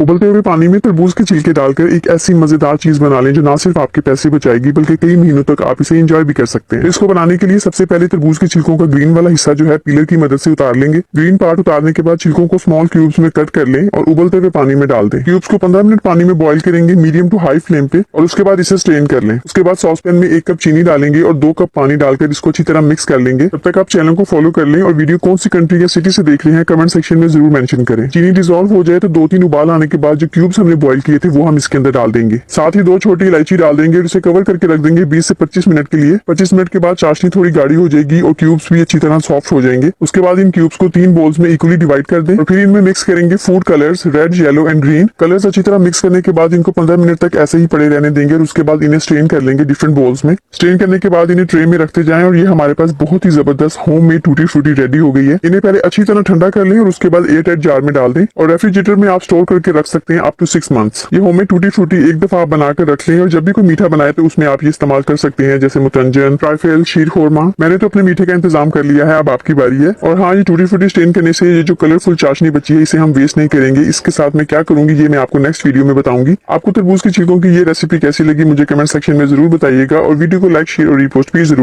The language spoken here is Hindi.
उबलते हुए पानी में तरबूज के छिलके डालकर एक ऐसी मजेदार चीज बना लें जो ना सिर्फ आपके पैसे बचाएगी बल्कि कई महीनों तक आप इसे एंजॉय भी कर सकते हैं। इसको बनाने के लिए सबसे पहले तरबूज के छिलकों का ग्रीन वाला हिस्सा जो है पीलर की मदद से उतार लेंगे। ग्रीन पार्ट उतारने के बाद छिलकों को स्मॉल क्यूब्स में कट कर लें और उबलते हुए पानी में डाल दें। क्यूब्स को 15 मिनट पानी में बॉईल करेंगे मीडियम टू हाई फ्लेम पे और उसके बाद इसे स्ट्रेन कर लें। उसके बाद सॉस पैन में 1 कप चीनी डालेंगे और 2 कप पानी डालकर इसको अच्छी तरह मिक्स कर लेंगे। तब तक आप चैनल को फॉलो कर लें और वीडियो कौन सी कंट्री या सिटी से देख रहे हैं कमेंट सेक्शन में जरूर मेंशन करें। चीनी डिसॉल्व हो जाए तो 2-3 उबाल आने के बाद जो क्यूब्स हमने बॉईल किए थे वो हम इसके अंदर डाल देंगे। साथ ही 2 छोटी इलायची डाल देंगे और इसे कवर करके रख देंगे 20 से 25 मिनट के लिए। 25 मिनट के बाद चाशनी थोड़ी गाढ़ी हो जाएगी और क्यूब्स भी अच्छी तरह सॉफ्ट हो जाएंगे। उसके बाद इन क्यूब्स को 3 बोल्स में इक्वली डिवाइड कर दें और फिर इनमें मिक्स करेंगे food colours red, yellow and green. Colours अच्छी तरह मिक्स करने के बाद इनको 15 मिनट तक ऐसे ही पड़े रहने देंगे और उसके बाद इन्हें स्ट्रेन कर लेंगे डिफरेंट बोल्स में। स्ट्रेन करने के बाद इन्हें ट्रे में रखते जाएं और ये हमारे पास बहुत ही जबरदस्त होममेड टूटी फ्रूटी रेडी हो गई है। इन्हें पहले अच्छी तरह ठंडा कर लें और उसके बाद एयरटाइट जार में डाल दें और रेफ्रिजरेटर में आप स्टोर करके रख सकते हैं अप टू 6 मंथ्स। ये होममेड टूटी फ्रूटी एक दफा आप बनाकर रख लें और जब भी कोई मीठा बनाए तो उसमें आप ये इस्तेमाल कर सकते हैं, जैसे मुतंजन, ट्राइफल, शीर खोरमा। मैंने तो अपने मीठे का इंतजाम कर लिया है, अब आपकी बारी है। और हाँ, ये टूटी फ्रूटी स्ट्रेन करने से ये जो कलरफुल चाशनी बची है इसे हम वेस्ट नहीं करेंगे। इसके साथ मैं क्या करूंगी ये मैं आपको नेक्स्ट वीडियो में बताऊंगी। आपको तरबूज के छिलकों की ये रेसिपी कैसी लगी मुझे कमेंट सेक्शन में जरूर बताइएगा और वीडियो को लाइक, शेयर और रीपोस्ट भी जरूर करें।